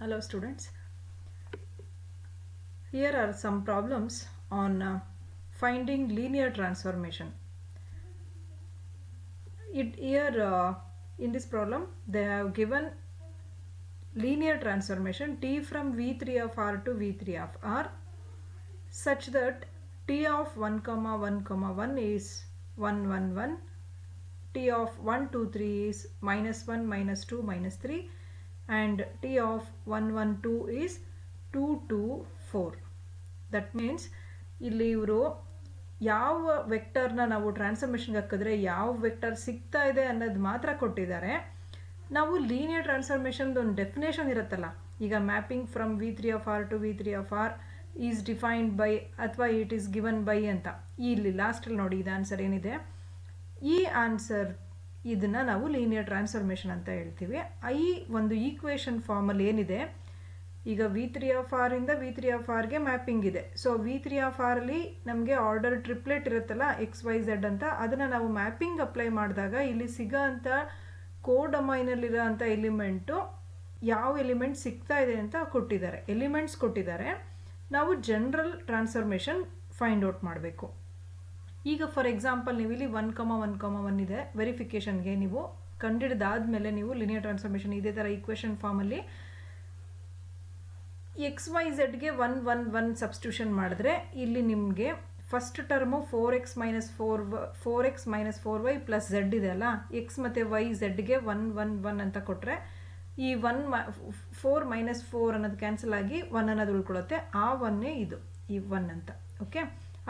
Hello students, here are some problems on finding linear transformation. In this problem they have given linear transformation t from v3 of r to v3 of r such that t of 1 comma 1 comma 1 is 1 1 1, t of 1 2 3 is minus 1 minus 2 minus 3 and t of 1 1 2 is 2 2 4. That means ಇಲ್ಲಿ ಇವರು ಯಾವ ವೆಕ್ಟರ್ನ ನಾವು ಟ್ರಾನ್ಸ್ಫಾರ್ಮೇಷನ್ಗೆ ಹಾಕಿದ್ರೆ ಯಾವ vector ಸಿಗ್ತಾ ಇದೆ ಅನ್ನೋದು ಮಾತ್ರ ಕೊಟ್ಟಿದ್ದಾರೆ. ನಾವು ಲೀನಿಯರ್ ಟ್ರಾನ್ಸ್ಫಾರ್ಮೇಷನ್ದು ಒಂದು ಡೆಫಿನೇಷನ್ ಇರುತ್ತಲ್ಲ, ಈಗ mapping from v3 of r to v3 of r is defined by ಅಥವಾ ಇಟ್ ಈಸ್ ಗಿವನ್ ಬೈ ಅಂತ. ಇಲ್ಲಿ ಲಾಸ್ಟಲ್ಲಿ ನೋಡಿ ಇದು ಆನ್ಸರ್ ಏನಿದೆ, ಈ ಆನ್ಸರ್ ಇದನ್ನು ನಾವು ಲೀನಿಯರ್ ಟ್ರಾನ್ಸ್ಫಾರ್ಮೇಷನ್ ಅಂತ ಹೇಳ್ತೀವಿ. ಈ ಒಂದು ಈಕ್ವೇಷನ್ ಫಾರ್ಮಲ್ಲಿ ಏನಿದೆ, ಈಗ v3 ಆಫ್ r ಇಂದ v3 ಆಫ್ rಗೆ ಮ್ಯಾಪಿಂಗ್ ಇದೆ. ಸೊ v3 ಆಫ್ r ಅಲ್ಲಿ ನಮಗೆ ಆರ್ಡರ್ ಟ್ರಿಪ್ಲೆಟ್ ಇರುತ್ತಲ್ಲ XYZ ಅಂತ, ಅದನ್ನು ನಾವು ಮ್ಯಾಪಿಂಗ್ ಅಪ್ಲೈ ಮಾಡಿದಾಗ ಇಲ್ಲಿ ಸಿಗೋ ಅಂಥ ಕೋಡೊಮೈನಲ್ಲಿರೋ ಅಂಥ ಎಲಿಮೆಂಟು ಯಾವ ಎಲಿಮೆಂಟ್ ಸಿಗ್ತಾ ಇದೆ ಅಂತ ಕೊಟ್ಟಿದ್ದಾರೆ, ಎಲಿಮೆಂಟ್ಸ್ ಕೊಟ್ಟಿದ್ದಾರೆ. ನಾವು ಜನರಲ್ ಟ್ರಾನ್ಸ್ಫಾರ್ಮೇಷನ್ ಫೈಂಡ್ ಔಟ್ ಮಾಡಬೇಕು. ಈಗ ಫಾರ್ ಎಕ್ಸಾಂಪಲ್ ನೀವು ಇಲ್ಲಿ 1 1 1 ಇದೆ, ವೆರಿಫಿಕೇಷನ್ಗೆ ನೀವು ಕಂಡಿಡಿದಾದ್ಮೇಲೆ ನೀವು ಲಿನಿಯರ್ ಟ್ರಾನ್ಸ್ಫಾರ್ಮೇಷನ್ ಇದೇ ಥರ ಈಕ್ವೇಷನ್ ಫಾರ್ಮಲ್ಲಿ XYZಗೆ 1 1 1 ಸಬ್ಸ್ಟಿಟ್ಯೂಷನ್ ಮಾಡಿದ್ರೆ ಇಲ್ಲಿ ನಿಮಗೆ first term 4x minus 4y plus z ಇದೆ ಅಲ್ಲ, x ಮತ್ತು y zಗೆ 1 1 1 ಅಂತ ಕೊಟ್ಟರೆ ಈ 4 ಮೈನಸ್ 4 ಅನ್ನೋದು ಕ್ಯಾನ್ಸಲ್ ಆಗಿ 1 ಅನ್ನೋದು ಉಳ್ಕೊಳ್ಳುತ್ತೆ. ಆ 1 ಇದು ಈ 1 ಅಂತ. ಓಕೆ,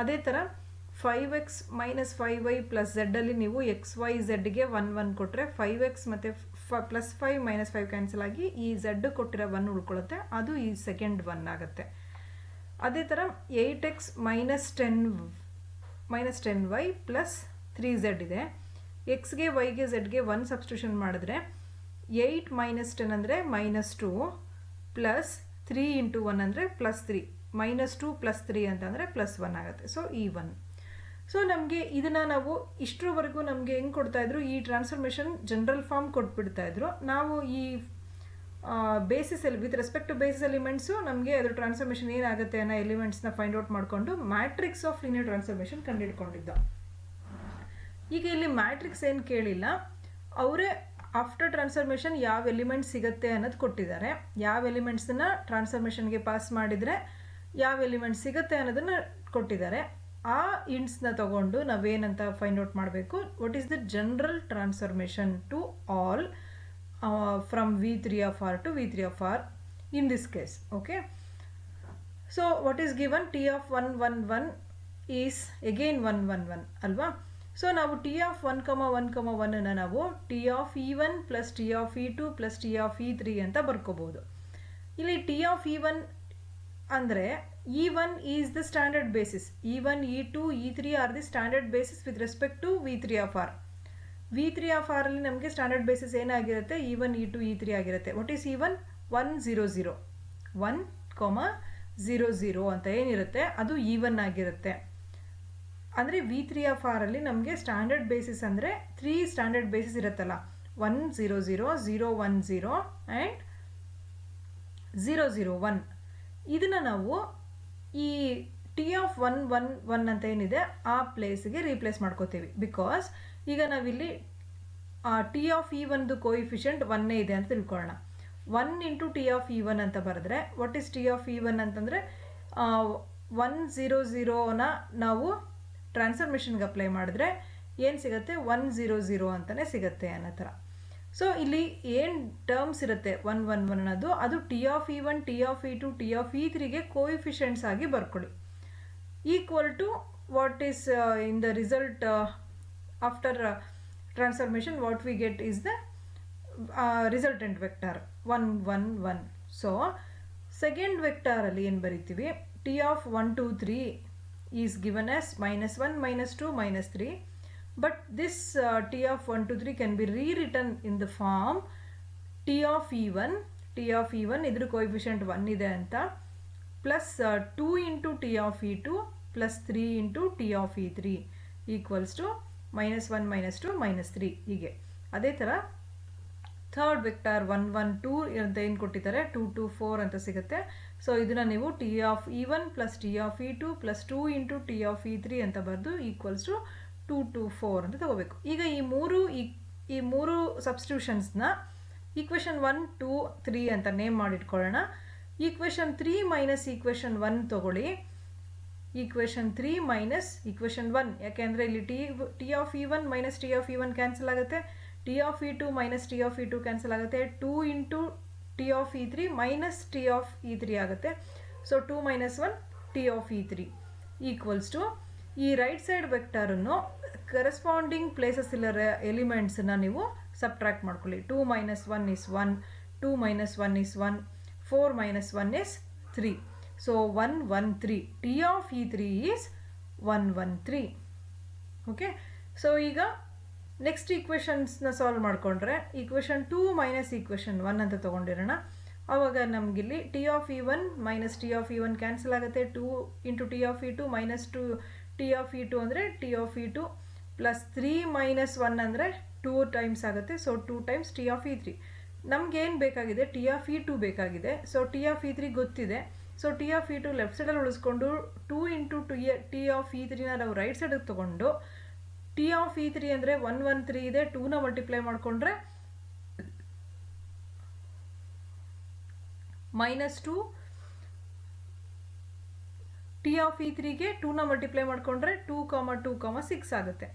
ಅದೇ ಥರ 5x ಮೈನಸ್ 5y ಪ್ಲಸ್ ಝಡ್ಡಲ್ಲಿ ನೀವು XYZಗೆ 1 1 ಕೊಟ್ಟರೆ 5x ಮತ್ತು ಪ್ಲಸ್ 5 ಮೈನಸ್ 5 ಕ್ಯಾನ್ಸಲ್ ಆಗಿ ಈ ಝಡ್ ಕೊಟ್ಟಿರೋ 1 ಉಳ್ಕೊಳ್ಳುತ್ತೆ, ಅದು ಈ ಸೆಕೆಂಡ್ 1 ಆಗುತ್ತೆ. ಅದೇ ಥರ 8x minus 10y plus 3z ಇದೆ. ಎಕ್ಸ್ಗೆ ವೈಗೆ ಝಡ್ಗೆ 1 ಸಬ್ಸ್ಟಿಟ್ಯೂಷನ್ ಮಾಡಿದ್ರೆ 8 ಮೈನಸ್ 10 ಅಂದರೆ ಮೈನಸ್ 2 ಪ್ಲಸ್ 3 ಇಂಟು 1 ಅಂದರೆ ಪ್ಲಸ್ 3, ಮೈನಸ್ 2 ಪ್ಲಸ್ 3 ಅಂತಂದರೆ ಪ್ಲಸ್ 1 ಆಗುತ್ತೆ. ಸೊ ಈ 1. ಸೊ ನಮಗೆ ಇದನ್ನು ನಾವು ಇಷ್ಟರವರೆಗೂ ನಮಗೆ ಹೆಂಗೆ ಕೊಡ್ತಾಯಿದ್ರು, ಈ ಟ್ರಾನ್ಸ್ಫಾರ್ಮೇಷನ್ ಜನರಲ್ ಫಾರ್ಮ್ ಕೊಟ್ಬಿಡ್ತಾಯಿದ್ರು. ನಾವು ಈ ಬೇಸಿಸಲ್ಲಿ with respect to basis elements ನಮಗೆ ಅದ್ರ ಟ್ರಾನ್ಸ್ಫಾರ್ಮೇಷನ್ ಏನಾಗುತ್ತೆ ಅನ್ನೋ ಎಲಿಮೆಂಟ್ಸ್ನ ಫೈಂಡ್ ಔಟ್ ಮಾಡಿಕೊಂಡು ಮ್ಯಾಟ್ರಿಕ್ಸ್ ಆಫ್ ಲೀನಿಯರ್ ಟ್ರಾನ್ಸ್ಫಾರ್ಮೇಷನ್ ಕಂಡುಹಿಡ್ಕೊಂಡಿದ್ದ. ಈಗ ಇಲ್ಲಿ ಮ್ಯಾಟ್ರಿಕ್ಸ್ ಏನು ಕೇಳಿಲ್ಲ, ಅವರೇ ಆಫ್ಟರ್ ಟ್ರಾನ್ಸ್ಫಾರ್ಮೇಷನ್ ಯಾವ ಎಲಿಮೆಂಟ್ ಸಿಗುತ್ತೆ ಅನ್ನೋದು ಕೊಟ್ಟಿದ್ದಾರೆ. ಯಾವ ಎಲಿಮೆಂಟ್ಸನ್ನ ಟ್ರಾನ್ಸ್ಫಾರ್ಮೇಷನ್ಗೆ ಪಾಸ್ ಮಾಡಿದರೆ ಯಾವ ಎಲಿಮೆಂಟ್ ಸಿಗುತ್ತೆ ಅನ್ನೋದನ್ನು ಕೊಟ್ಟಿದ್ದಾರೆ. ಆ ಇಂಟ್ಸ್ನ ತಗೊಂಡು ನಾವೇನಂತ ಫೈಂಡ್ ಔಟ್ ಮಾಡಬೇಕು, what is the general transformation to all from v3 of r to v3 of r in this case. Okay, so what is given, t of 1 1 1 is again 1 1 1 ಅಲ್ವಾ. ಸೊ ನಾವು t ಆಫ್ 1 1 1 ನಾವು t of e1 plus t of e2 plus t of e3 ಅಂತ ಬರ್ಕೋಬಹುದು. ಇಲ್ಲಿ t of e1 ಅಂದರೆ e1 is the standard basis, e1 e2 e3 are the standard basis with respect to v3 of r. v3 of r ಅಲ್ಲಿ ನಮಗೆ standard basis ಏನಾಗಿರುತ್ತೆ, e1 e2 e3 ಆಗಿರುತ್ತೆ. What is e1 1 0 0 1 0 0 ಅಂತ ಏನಿರುತ್ತೆ ಅದು e1 ಆಗಿರುತ್ತೆ. ಅಂದರೆ v3 ಆಫ್ r ಅಲ್ಲಿ ನಮಗೆ ಸ್ಟ್ಯಾಂಡರ್ಡ್ ಬೇಸಿಸ್ ಅಂದರೆ 3 ಸ್ಟ್ಯಾಂಡರ್ಡ್ ಬೇಸಿಸ್ ಇರುತ್ತಲ್ಲ, 1 0 0 0 1 0 ಆ್ಯಂಡ್ 0 0 1. ಇದನ್ನು ನಾವು ಈ ಟಿ ಆಫ್ 1 1 1 ಅಂತ ಏನಿದೆ ಆ ಪ್ಲೇಸ್ಗೆ ರೀಪ್ಲೇಸ್ ಮಾಡ್ಕೋತೀವಿ. ಬಿಕಾಸ್ ಈಗ ನಾವಿಲ್ಲಿ ಟಿ ಆಫ್ e1ದು ಕೋಎಫಿಷಿಯಂಟ್ 1 ಇದೆ ಅಂತ ತಿಳ್ಕೊಳ್ಳೋಣ. 1 ಇಂಟು ಟಿ ಆಫ್ e1 ಅಂತ ಬರೆದ್ರೆ what is T of e1 ಅಂತಂದರೆ 1 0 0ನ ನಾವು ಟ್ರಾನ್ಸ್ಫಾರ್ಮೇಷನ್ಗೆ ಅಪ್ಲೈ ಮಾಡಿದ್ರೆ ಏನು ಸಿಗುತ್ತೆ, 1 0 0 ಅಂತಲೇ ಸಿಗುತ್ತೆ ಅನ್ನೋ ಥರ. ಸೊ ಇಲ್ಲಿ ಏನು ಟರ್ಮ್ಸ್ ಇರುತ್ತೆ 1 1 1 ಅನ್ನೋದು ಅದು T of e1 T of e2 T of e3ಗೆ ಕೋಎಫಿಷಿಯಂಟ್ಸ್ ಆಗಿ ಬರ್ಕೊಳ್ಳಿ. Equal to what is in the result after transformation what we get is the resultant vector 1 1 1. So second ವೆಕ್ಟರಲ್ಲಿ ಏನು ಬರಿತೀವಿ, T of 1 2 3 is given as minus 1 minus 2 minus 3. But this t of 1 2 3 can be rewritten in the form t of e1 ಇದ್ರ coefficient 1 ಇದೆ ಅಂತ plus 2 into T of e2 plus 3 into T of e3 equals to minus 1 minus 2 minus 3 ಹೀಗೆ. ಅದೇ ಥರ third vector 1 1 2 ಅಂತ ಏನು ಕೊಟ್ಟಿದ್ದಾರೆ 2 2 4 ಅಂತ ಸಿಗುತ್ತೆ. ಸೊ ಇದನ್ನು ನೀವು T of E1 plus T of E2 plus 2 into T of E3 ಅಂತ ಬರೆದು ಈಕ್ವಲ್ಸ್ ಟು 2 2 4 ಅಂತ ತಗೋಬೇಕು. ಈಗ ಈ ಮೂರು ಸಬ್ಸ್ಟಿಟ್ಯೂಷನ್ಸ್ನ ಈಕ್ವೇಷನ್ 1 2 3 ಅಂತ ನೇಮ್ ಮಾಡಿಟ್ಕೊಳ್ಳೋಣ. ಈಕ್ವೇಷನ್ 3 ಮೈನಸ್ ಈಕ್ವೇಷನ್ 1 ತಗೊಳ್ಳಿ. ಈಕ್ವೇಷನ್ 3 ಮೈನಸ್ ಈಕ್ವೇಷನ್ 1, ಯಾಕೆಂದರೆ ಇಲ್ಲಿ T of E1 minus T of E1 cancel ಆಗುತ್ತೆ, T of E2 minus T of E2 cancel ಆಗುತ್ತೆ, 2 into T of E3 minus T of E3 ಆಗುತ್ತೆ. So 2 minus 1 T of E3 equals to ಈ right side ವೆಕ್ಟರನ್ನು corresponding places ಇಲ್ಲ ಎಲಿಮೆಂಟ್ಸನ್ನು ನೀವು subtract ಮಾಡ್ಕೊಳ್ಳಿ. 2 minus 1 is 1, 2 minus 1 is 1, 4 minus 1 is 3. So 1 1 3, T of E3 is 1 1 3. Okay, so ಈಗ next ಈಕ್ವೇಷನ್ಸ್ನ solve ಮಾಡಿಕೊಂಡ್ರೆ equation 2 minus equation 1 ಅಂತ ತೊಗೊಂಡಿರೋಣ. ಆವಾಗ ನಮಗಿಲ್ಲಿ T of E1 minus T of E1 cancel ಆಗುತ್ತೆ, 2 into T of E2 minus 2 T of E2 ಅಂದರೆ T of E2 plus 3 minus 1 ಅಂದರೆ 2 times ಆಗುತ್ತೆ. So 2 times T of E3. ನಮಗೇನು ಬೇಕಾಗಿದೆ, ಟಿ ಆಫ್ E2 ಬೇಕಾಗಿದೆ. ಸೊ ಟಿ ಆಫ್ E3 ಗೊತ್ತಿದೆ. So T of E2 left ಸೈಡಲ್ಲಿ ಉಳಿಸ್ಕೊಂಡು 2 into T of E3ನ ನಾವು ರೈಟ್ ಸೈಡಿಗೆ ತೊಗೊಂಡು ಟಿ ಆಫ್ E3 ಅಂದರೆ 1 1 3 ಇದೆ, 2ನ ಮಲ್ಟಿಪ್ಲೈ ಮಾಡಿಕೊಂಡ್ರೆ ಮೈನಸ್ 2, ಟಿ ಆಫ್ E3ಗೆ 2ನ ಮಲ್ಟಿಪ್ಲೈ ಮಾಡಿಕೊಂಡ್ರೆ 2 2 6 ಆಗುತ್ತೆ.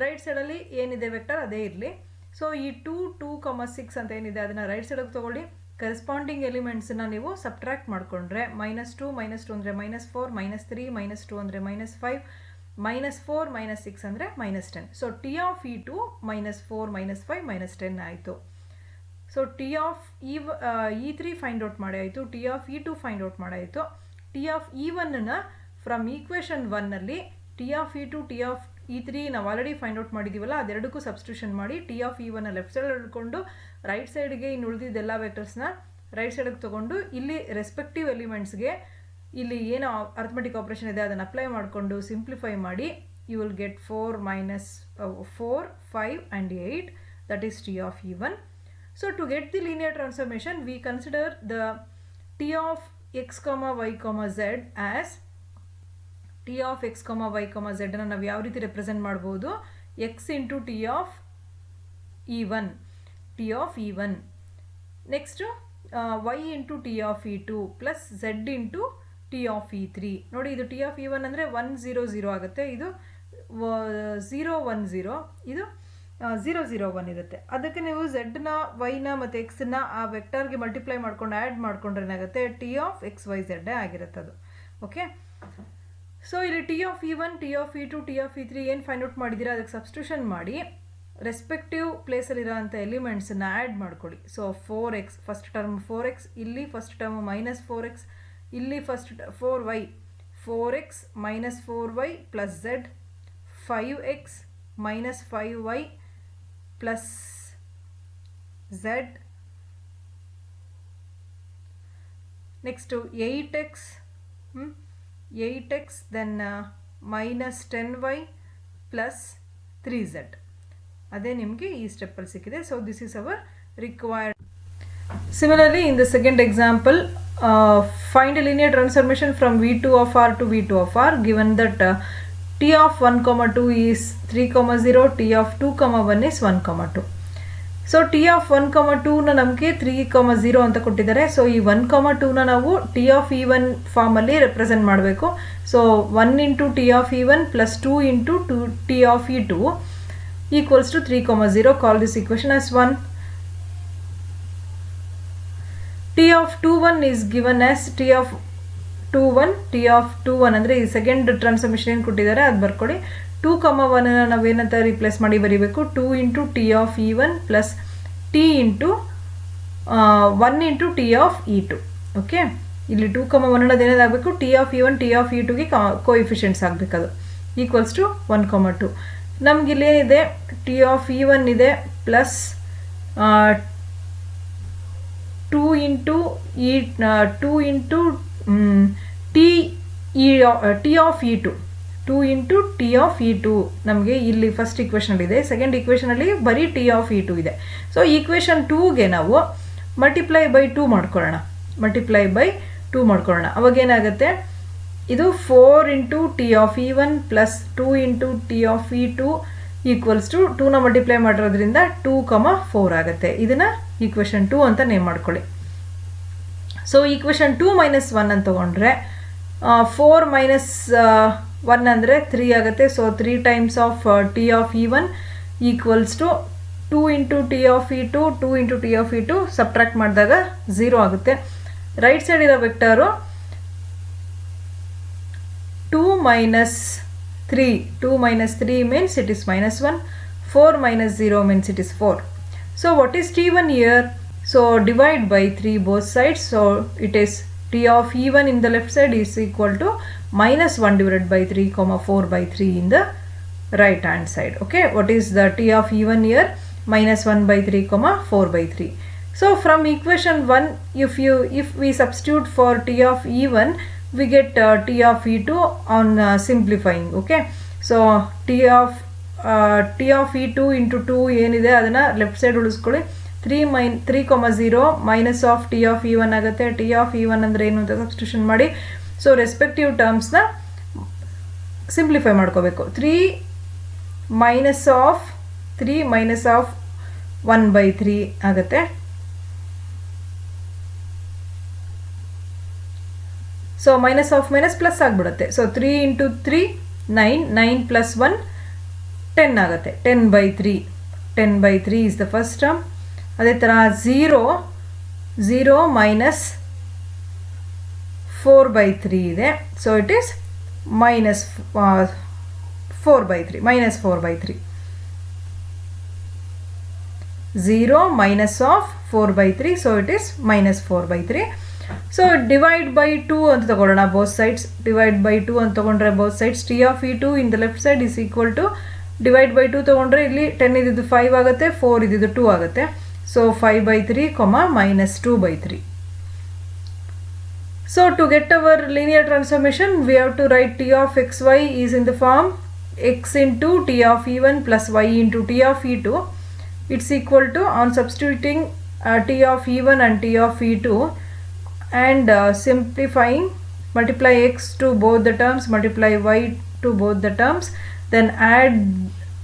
ರೈಟ್ ಸೈಡಲ್ಲಿ ಏನಿದೆ ವೆಕ್ಟರ್ ಅದೇ ಇರಲಿ. ಸೊ ಈ 2 2 6 ಅಂತ ಏನಿದೆ ಅದನ್ನು ರೈಟ್ ಸೈಡಿಗೆ ತೊಗೊಳ್ಳಿ. ಕರೆಸ್ಪಾಂಡಿಂಗ್ ಎಲಿಮೆಂಟ್ಸನ್ನು ನೀವು ಸಬ್ಟ್ರಾಕ್ಟ್ ಮಾಡಿಕೊಂಡ್ರೆ ಮೈನಸ್ 2 ಅಂದರೆ ಮೈನಸ್ 4, ಮೈನಸ್ 3 ಮೈನಸ್ 2 ಅಂದರೆ ಮೈನಸ್ 5, ಮೈನಸ್ 4 ಮೈನಸ್ 6 ಅಂದರೆ minus 10. So T of E2 minus 4 minus 5 minus 10 ಆಯಿತು. So T of E3 find out ಮಾಡಿ ಆಯಿತು, T of E2 find out ಮಾಡಾಯಿತು. ಟಿ ಆಫ್ E1ನ ಫ್ರಮ್ ಈಕ್ವೇಷನ್ 1ನಲ್ಲಿ T of E2 T of E3 ನಾವು already find out ಮಾಡಿದ್ದೀವಲ್ಲ, ಅದೆರಡಕ್ಕೂ substitution ಮಾಡಿ ಟಿ ಆಫ್ E1ನ ಲೆಫ್ಟ್ ಸೈಡ್ ಹಿಡ್ಕೊಂಡು ರೈಟ್ ಸೈಡ್ಗೆ ಇನ್ನು ಉಳಿದಿದ್ದೆಲ್ಲ ವೆಕ್ಟರ್ಸ್ನ ರೈಟ್ ಸೈಡಿಗೆ ತೊಗೊಂಡು ಇಲ್ಲಿ ರೆಸ್ಪೆಕ್ಟಿವ್ ಎಲಿಮೆಂಟ್ಸ್ಗೆ ಇಲ್ಲಿ ಏನು ಅರ್ಥಮೆಟಿಕ್ ಆಪರೇಷನ್ ಇದೆ ಅದನ್ನು ಅಪ್ಲೈ ಮಾಡಿಕೊಂಡು ಸಿಂಪ್ಲಿಫೈ ಮಾಡಿ you will get 4 minus 4 5 and 8, that is T of E1. So to get the linear transformation we consider the T of x, y, z as T of x, y, z ಅನ್ನು ನಾವು ಯಾವ ರೀತಿ represent ಮಾಡ್ಬೋದು, x into T of E1 next y into T of E2 plus z into T of E3. ನೋಡಿ ಇದು T of E1 ಅಂದರೆ 1 0 0 ಆಗುತ್ತೆ, ಇದು 0 1 0, ಇದು 0 0 1 ಇರುತ್ತೆ. ಅದಕ್ಕೆ ನೀವು z ನ y ನ ಮತ್ತು x ನ ಆ ವೆಕ್ಟರ್ಗೆ ಮಲ್ಟಿಪ್ಲೈ ಮಾಡ್ಕೊಂಡು ಆ್ಯಡ್ ಮಾಡ್ಕೊಂಡ್ರೆ ಏನಾಗುತ್ತೆ T of x y z ಆಗಿರುತ್ತೆ ಅದು. ಓಕೆ, ಸೊ ಇಲ್ಲಿ T of E1 T of E2 T of E3 ಏನು ಫೈಂಡ್ ಔಟ್ ಮಾಡಿದ್ದೀರಾ ಅದಕ್ಕೆ ಸಬ್ಸ್ಟಿಟ್ಯೂಷನ್ ಮಾಡಿ ರೆಸ್ಪೆಕ್ಟಿವ್ ಪ್ಲೇಸಲ್ಲಿರೋಂಥ ಎಲಿಮೆಂಟ್ಸನ್ನು ಆ್ಯಡ್ ಮಾಡ್ಕೊಳ್ಳಿ. So 4x first term 4x, ಇಲ್ಲಿ ಫಸ್ಟ್ ಟರ್ಮ್ ಮೈನಸ್ 4x, ಇಲ್ಲಿ first 4y 4x minus 4y plus z, 5x minus 5y plus z, next 8x then minus 10y plus 3z. ಅದೇ ನಿಮಗೆ ಈ ಸ್ಟೆಪ್ಪಲ್ಲಿ ಸಿಕ್ಕಿದೆ. So this is our required. Similarly, in the second example, find a linear transformation from V2 of R to V2 of R given that T of 1, 2 is 3, 0, T of 2, 1 is 1, 2. So T of 1, 2 ನ ನಮಗೆ 3, 0 ಅಂತ ಕೊಟ್ಟಿದ್ದಾರೆ. So ಈ 1, 2 ನ ನಾವು T of E1 ಫಾರ್ಮಲ್ಲಿ represent ಮಾಡಬೇಕು. So 1 into T of E1 plus 2 into T of E2 equals to 3, 0. Call this equation as 1. T of 2, 1 is given as T of 2, 1. T of 2, 1 ಅಂದರೆ ಈ ಸೆಕೆಂಡ್ ಟ್ರಾನ್ಸ್ಫಾರ್ಮೇಷನ್ ಏನು ಕೊಟ್ಟಿದ್ದಾರೆ ಅದು ಬರ್ಕೊಳ್ಳಿ. 2, 1 ನಾವೇನಂತ replace ಮಾಡಿ ಬರೀಬೇಕು 2 into T of E1 plus T into 1 into T of E2. Okay, ಇಲ್ಲಿ 2, 1 ಅನ್ನೋದು ಏನಾಗಬೇಕು T of E1 T of E2ಗೆ ಕೋಎಫಿಷಿಯೆಂಟ್ಸ್ ಆಗಬೇಕದು ಈಕ್ವಲ್ಸ್ ಟು 1, 2. ನಮಗಿಲ್ಲಿ ಏನಿದೆ T of E1 ಇದೆ plus 2 into T of E2 2 into T of E two ನಮಗೆ ಇಲ್ಲಿ ಫಸ್ಟ್ ಈಕ್ವೇಷನಲ್ಲಿ ಇದೆ. ಸೆಕೆಂಡ್ ಈಕ್ವೇಷನಲ್ಲಿ ಬರೀ ಟಿ ಆಫ್ ಇ ಟು ಇದೆ. ಸೊ ಈಕ್ವೇಷನ್ 2ಗೆ ನಾವು ಮಲ್ಟಿಪ್ಲೈ ಬೈ 2 ಮಾಡ್ಕೊಳ್ಳೋಣ. ಅವಾಗೇನಾಗುತ್ತೆ, ಇದು 4 into T of E one plus 2 into T of E two equals to 2ನ ಮಲ್ಟಿಪ್ಲೈ ಮಾಡಿರೋದ್ರಿಂದ 2,4 ಆಗುತ್ತೆ. ಇದನ್ನು ಈಕ್ವೇಷನ್ 2 ಅಂತ ನೇಮ್ ಮಾಡ್ಕೊಳ್ಳಿ. ಸೊ ಈಕ್ವೇಷನ್ 2 - 1 ಅಂತ ತೊಗೊಂಡ್ರೆ 4 - 1 ಅಂದರೆ 3 ಆಗುತ್ತೆ. So 3 times of T of E one equals to 2 into T of E two 2 into T of E two subtract ಮಾಡಿದಾಗ 0 ಆಗುತ್ತೆ. ರೈಟ್ ಸೈಡ್ ಇರೋ vector 2 - 3. 2 - 3 means it is -1. 4 - 0 means it is 4. So what is T1 here? So divide by 3 both sides. So it is T of E1 in the left side is equal to -1 divided by 3, 4 by 3 in the right hand side. Okay, what is the T of E1 here? -1 by 3, 4 by 3. So from equation 1, if we substitute for T of E1, we get T of E2 on simplifying. Okay, so T of E2 into 2 ಏನಿದೆ ಅದನ್ನು left side ಉಳಿಸ್ಕೊಳ್ಳಿ. 3,0 minus of T of E one ಆಗುತ್ತೆ. T of E one ಅಂದರೆ ಏನು ಅಂತ substitution ಮಾಡಿ. So respective ಟರ್ಮ್ಸ್ನ simplify ಮಾಡ್ಕೋಬೇಕು. 3 minus of 1/3 ಆಗುತ್ತೆ. So minus of minus plus ಆಗಿಬಿಡುತ್ತೆ. ಸೊ 3 ಇಂಟು 3 9 ಪ್ಲಸ್ 1 10 ಆಗುತ್ತೆ. 10/3 ಇಸ್ ದ ಫಸ್ಟ್ ಟರ್ಮ್. ಅದೇ ಥರ 0 ಮೈನಸ್ 4/3 ಇದೆ. So it is -4/3. 0 minus of 4/3. So it is -4/3. So divide by 2 ಅಂತ ತಗೊಳ್ಳೋಣ both sides. Divide by 2 ಅಂತ ತಗೊಂಡ್ರೆ both sides T of E2 in the left side is equal to divide by 2 ತಗೊಂಡ್ರೆ ಇಲ್ಲಿ 10 ಇದ್ದಿದ್ದು 5 ಆಗುತ್ತೆ, 4 ಇದ್ದಿದ್ದು 2 ಆಗುತ್ತೆ. So 5/3, -2/3. So to get our linear transformation, we have to write T of xy is in the form x into T of E1 plus y into T of E2. It's equal to, on substituting T of E1 and T of E2 and simplifying, multiply x to both the terms, multiply y to both the terms, then add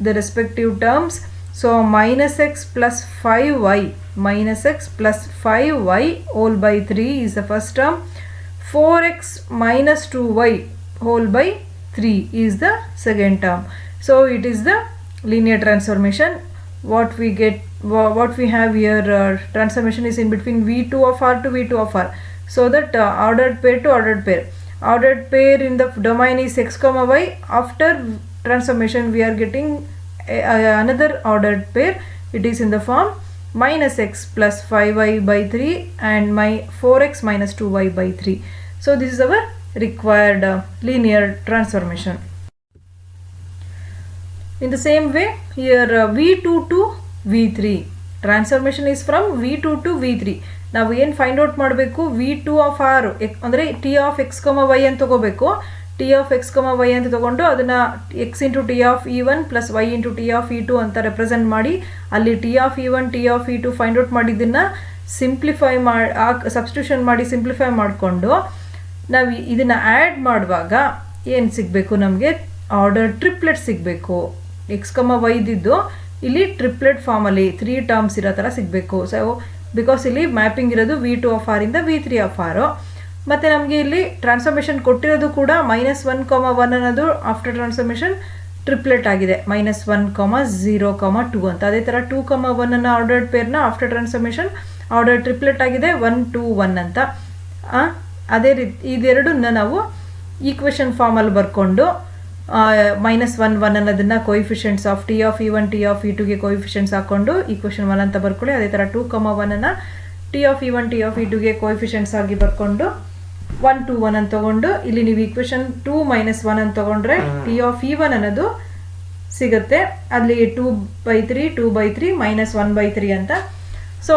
the respective terms. So -x plus 5y whole by 3 is the first term. 4x minus 2y whole by 3 is the second term. So it is the linear transformation. What we have here, transformation is in between v2 of r to v2 of r. So that ordered pair to ordered pair. Ordered pair in the domain is x comma y. After transformation we are getting another ordered pair. It is in the form -x plus 5y by 3 and 4x minus 2y by 3. So this is our required linear transformation. In the same way, here v2 to v3. Transformation is from v2 to v3. ನಾವು ಏನು find out ಮಾಡಬೇಕು, v2 of R ಅಂದರೆ T of X comma Y ಅಂತ ತಗೋಬೇಕು. T of X comma Y ಅಂತ ತಗೊಂಡು ಅದನ್ನು X into T of E one plus Y into T of E two ಅಂತ ರೆಪ್ರೆಸೆಂಟ್ ಮಾಡಿ, ಅಲ್ಲಿ T of E one T of E two find out ಮಾಡಿದ್ದನ್ನು simplify substitution ಮಾಡಿ simplify ಮಾಡಿಕೊಂಡು ನಾವು ಇದನ್ನು ಆ್ಯಡ್ ಮಾಡುವಾಗ ಏನು ಸಿಗಬೇಕು, ನಮಗೆ ಆರ್ಡರ್ ಟ್ರಿಪ್ಲೆಟ್ ಸಿಗಬೇಕು. ಎಕ್ಸ್ ಕಮ ವೈದಿದ್ದು ಇಲ್ಲಿ ಟ್ರಿಪ್ಲೆಟ್ ಫಾರ್ಮಲ್ಲಿ 3 ಟರ್ಮ್ಸ್ ಇರೋ ಥರ ಸಿಗಬೇಕು. ಸೊ ಬಿಕಾಸ್ ಇಲ್ಲಿ ಮ್ಯಾಪಿಂಗ್ ಇರೋದು v2 ಆಫ್ ಆರ್ ಇಂದ v3 ಆಫ್ ಆರ್. ಮತ್ತು ನಮಗೆ ಇಲ್ಲಿ ಟ್ರಾನ್ಸ್ಫಾರ್ಮೇಷನ್ ಕೊಟ್ಟಿರೋದು ಕೂಡ -1,1 ಅನ್ನೋದು ಆಫ್ಟರ್ ಟ್ರಾನ್ಸ್ಫಾರ್ಮೇಷನ್ ಟ್ರಿಪ್ಲೆಟ್ ಆಗಿದೆ, -1, 0, 2 ಅಂತ. ಅದೇ ಥರ 2,1 ಅನ್ನೋ ಆರ್ಡರ್ಡ್ ಪೇರ್ನ ಆಫ್ಟರ್ ಟ್ರಾನ್ಸ್ಫಾರ್ಮೇಷನ್ ಆರ್ಡರ್ ಟ್ರಿಪ್ಲೆಟ್ ಆಗಿದೆ 1, 2, 1 ಅಂತ. ಅದೇ ರೀತಿ ಇದೆರಡನ್ನ ನಾವು ಈಕ್ವೇಷನ್ ಫಾರ್ಮಲ್ಲಿ ಬರ್ಕೊಂಡು -1, 1 ಅನ್ನೋದನ್ನು coefficients of T of E one T of E ಟುಗೆ ಕೋಯಿಫಿಷಿಯೆಂಟ್ಸ್ ಹಾಕ್ಕೊಂಡು ಈಕ್ವೇಷನ್ 1 ಅಂತ ಬರ್ಕೊಳ್ಳಿ. ಅದೇ ಥರ 2,1 T of E one T of E ಟುಗೆ ಕೋಯಿಫಿಷಿಯೆಂಟ್ಸ್ ಆಗಿ ಬರ್ಕೊಂಡು 1, 2, 1 ಅಂತ ತೊಗೊಂಡು ಇಲ್ಲಿ ನೀವು ಈಕ್ವೇಷನ್ 2 - 1 ಅಂತ ತೊಗೊಂಡ್ರೆ ಟಿ ಆಫ್ ಇ ಒನ್ ಅನ್ನೋದು ಸಿಗುತ್ತೆ. ಅಲ್ಲಿ 2/3, 2/3 -1/3 ಅಂತ. So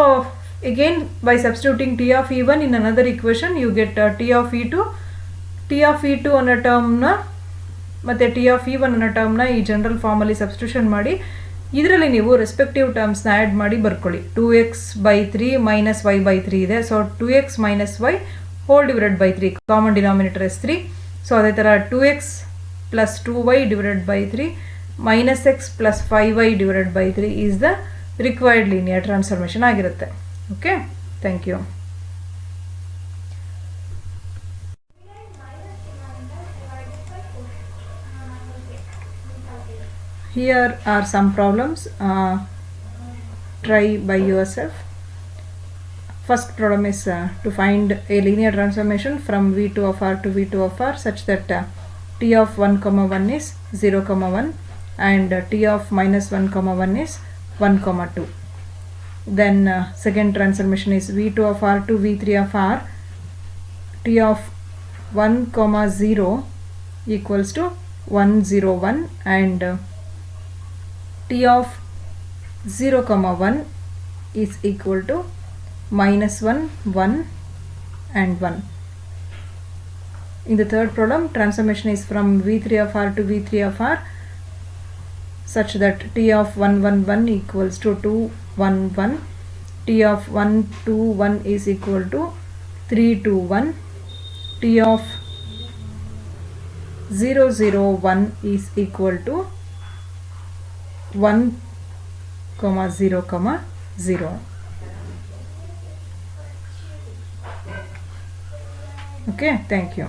again by substituting T of E1 in another equation you get T of E2 ಅನ್ನೋ ಟರ್ಮ್ನ ಮತ್ತು ಟಿ ಆಫ್ ಇ ಒನ್ ಅನ್ನೋ ಟರ್ಮ್ನ ಈ ಜನರಲ್ ಫಾರ್ಮಲ್ಲಿ ಸಬ್ಸ್ಟಿಟ್ಯೂಷನ್ ಮಾಡಿ ಇದರಲ್ಲಿ ನೀವು ರೆಸ್ಪೆಕ್ಟಿವ್ ಟರ್ಮ್ಸ್ನ ಆ್ಯಡ್ ಮಾಡಿ ಬರ್ಕೊಳ್ಳಿ. 2x/3 ಮೈನಸ್ y/3 ಇದೆ. So 2x minus y whole divided by 3, common denominator is 3. So ಅದೇ ಥರ 2x plus 2y divided by 3 minus x plus 5y divided by 3 is the required linear transformation ಆಗಿರುತ್ತೆ. Okay, thank you. Here are some problems. Try by yourself. First problem is to find a linear transformation from V2 of R to V2 of R such that t of 1, 1 is 0, 1 and t of minus 1, 1 is 1, 2. Then second transformation is V2 of R to V3 of R. T of 1, 0 equals to 1, 0, 1 and t of 0, 1 is equal to minus 1, 1 and 1. In the third problem, transformation is from V3 of R to V3 of R such that t of 1, 1, 1 equals to 2, 1, 1. T of 1, 2, 1 is equal to 3, 2, 1. T of 0, 0, 1 is equal to 1, 0, 0. Okay, thank you.